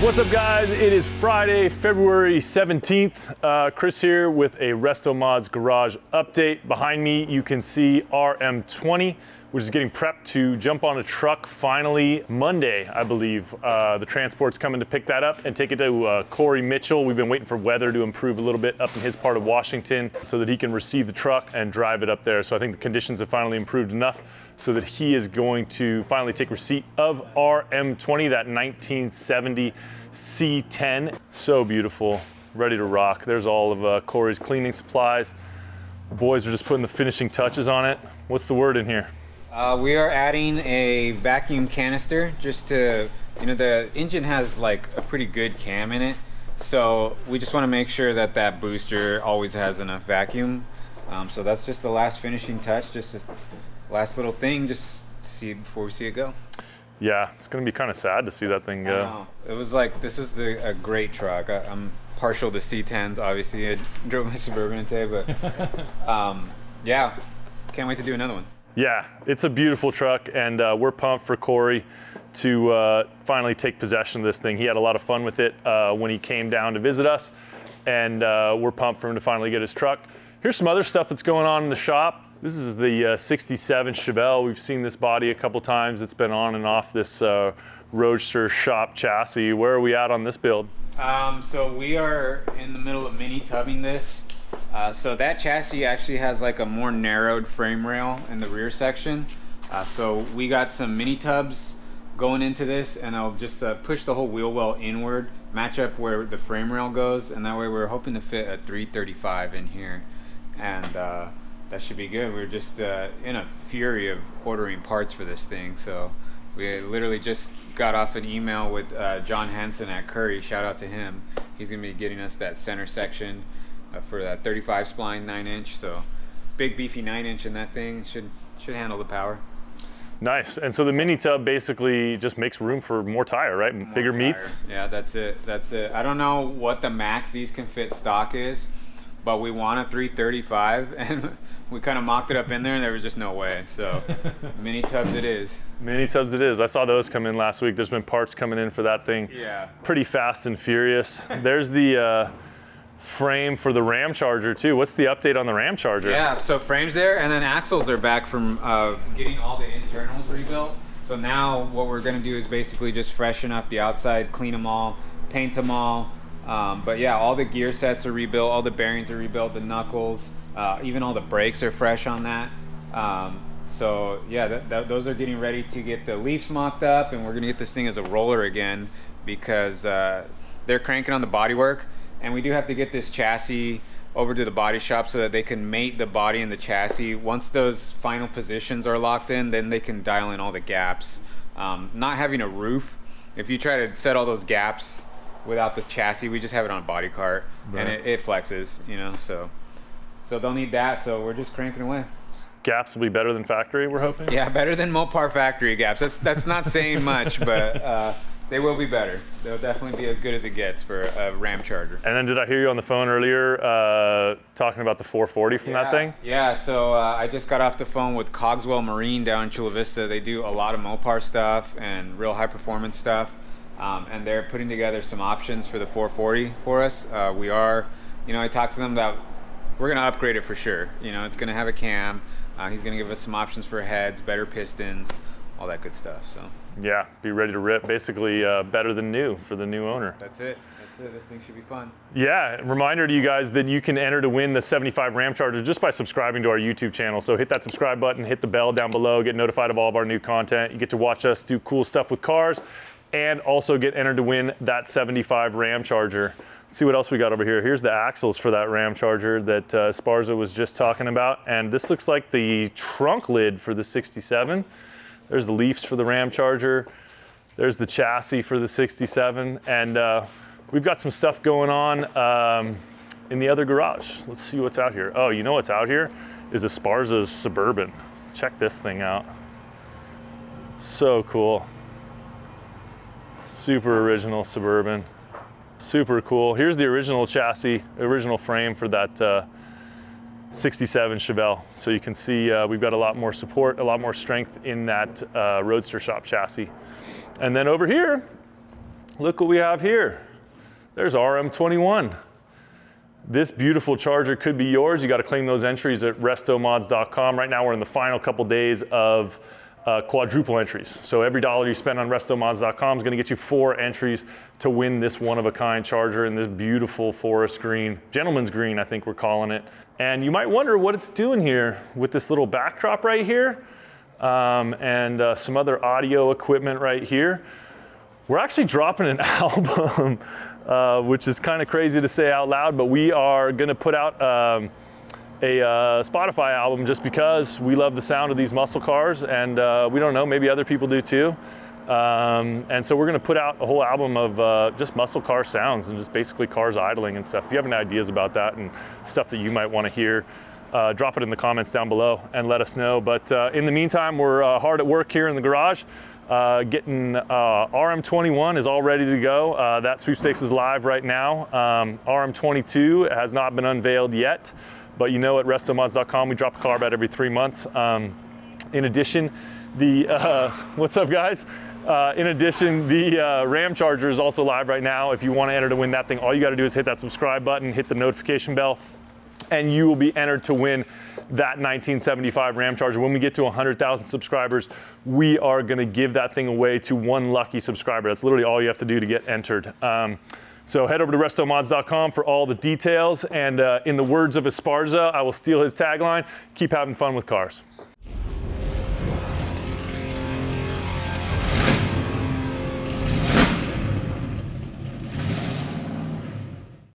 What's up, guys? It is Friday, February 17th. Chris here with a RestoMods garage update. Behind me, you can see RM20, which is getting prepped to jump on a truck finally Monday, I believe. The transport's coming to pick that up and take it to Corey Mitchell. We've been waiting for weather to improve a little bit up in his part of Washington so that he can receive the truck and drive it up there. So I think the conditions have finally improved enough so that he is going to finally take receipt of RM20, that 1970 C10. So beautiful, ready to rock. There's all of Corey's cleaning supplies. The boys are just putting the finishing touches on it. What's the word in here? We are adding a vacuum canister just to, the engine has like a pretty good cam in it. So we just want to make sure that that booster always has enough vacuum. So that's just the last finishing touch, just a last little thing, just see before we see it go. Yeah, it's going to be kind of sad to see that thing go. I know. It was like, this was a great truck. I'm partial to C10s, obviously. I drove my Suburban today, but yeah, can't wait to do another one. Yeah, it's a beautiful truck, and we're pumped for Corey to finally take possession of this thing. He had a lot of fun with it when he came down to visit us, and we're pumped for him to finally get his truck. Here's some other stuff that's going on in the shop. This is the 67 Chevelle. We've seen this body a couple times. It's been on and off this Roadster shop chassis. Where are we at on this build? So we are in the middle of mini tubbing this. So that chassis actually has like a more narrowed frame rail in the rear section. So we got some mini tubs going into this, and I'll just push the whole wheel well inward, match up where the frame rail goes, and that way we're hoping to fit a 335 in here. And that should be good. We're just in a fury of ordering parts for this thing. So we literally just got off an email with John Hansen at Curry. Shout out to him. He's gonna be getting us that center section for that 35 spline 9-inch. So big beefy 9-inch in that thing should handle the power. Nice. And so the mini tub basically just makes room for more tire, right? More bigger tire. meats. Yeah, that's it. I don't know what the max these can fit stock is, but we want a 335, and we kind of mocked it up in there, and there was just no way. So mini tubs it is. Mini tubs it is. I saw those come in last week. There's been parts coming in for that thing. Yeah. Pretty fast and furious. There's the frame for the Ram Charger too. What's the update on the Ram Charger? Yeah, so frame's there, and then axles are back from getting all the internals rebuilt. So now what we're gonna do is basically just freshen up the outside, clean them all, paint them all. But yeah, all the gear sets are rebuilt, all the bearings are rebuilt, the knuckles, even all the brakes are fresh on that. So yeah, those are getting ready to get the leafs mocked up, and we're gonna get this thing as a roller again because they're cranking on the bodywork, and we do have to get this chassis over to the body shop so that they can mate the body and the chassis. Once those final positions are locked in, then they can dial in all the gaps. Not having a roof, if you try to set all those gaps without this chassis, we just have it on a body cart, right, and it flexes, so they'll need that. So we're just cranking away. Gaps will be better than factory, we're hoping. Yeah, better than Mopar factory gaps. That's not saying much, but they will be better. They'll definitely be as good as it gets for a Ram Charger. And then did I hear you on the phone earlier talking about the 440 from that thing? Yeah, so I just got off the phone with Cogswell Marine down in Chula Vista. They do a lot of Mopar stuff and real high performance stuff. And they're putting together some options for the 440 for us. We are, I talked to them that we're going to upgrade it for sure. It's going to have a cam. He's going to give us some options for heads, better pistons, all that good stuff. So yeah, be ready to rip. Basically better than new for the new owner. That's it. This thing should be fun. Yeah, reminder to you guys that you can enter to win the 75 Ram Charger just by subscribing to our YouTube channel. So hit that subscribe button, hit the bell down below, get notified of all of our new content. You get to watch us do cool stuff with cars, and also get entered to win that 75 Ram Charger. Let's see what else we got over here. Here's the axles for that Ram Charger that Sparza was just talking about. And this looks like the trunk lid for the 67. There's the leafs for the Ram Charger. There's the chassis for the 67. And we've got some stuff going on in the other garage. Let's see what's out here. Oh, you know what's out here is a Sparza's Suburban. Check this thing out. So cool. Super original Suburban. Super cool. Here's the original chassis, original frame for that 67 Chevelle. So you can see we've got a lot more support, a lot more strength in that Roadster shop chassis. And then over here, look what we have here. There's RM21. This beautiful charger could be yours. You got to claim those entries at RestoMods.com. Right now we're in the final couple days of quadruple entries. So every dollar you spend on RestoMods.com is going to get you 4 entries to win this one-of-a-kind charger in this beautiful forest green, gentleman's green I think we're calling it. And you might wonder what it's doing here with this little backdrop right here and some other audio equipment right here. We're actually dropping an album, which is kind of crazy to say out loud, but we are going to put out a Spotify album just because we love the sound of these muscle cars, and we don't know, maybe other people do too. And so we're going to put out a whole album of just muscle car sounds and just basically cars idling and stuff. If you have any ideas about that and stuff that you might want to hear, drop it in the comments down below and let us know. But in the meantime, we're hard at work here in the garage. Getting RM21 is all ready to go. That sweepstakes is live right now. RM22 has not been unveiled yet, but you know at RestoMods.com we drop a car about every 3 months. In addition, what's up guys? In addition, the Ram charger is also live right now. If you want to enter to win that thing, all you got to do is hit that subscribe button, hit the notification bell, and you will be entered to win that 1975 Ram charger. When we get to 100,000 subscribers, we are going to give that thing away to one lucky subscriber. That's literally all you have to do to get entered. So head over to RestoMods.com for all the details. And in the words of Esparza, I will steal his tagline, keep having fun with cars.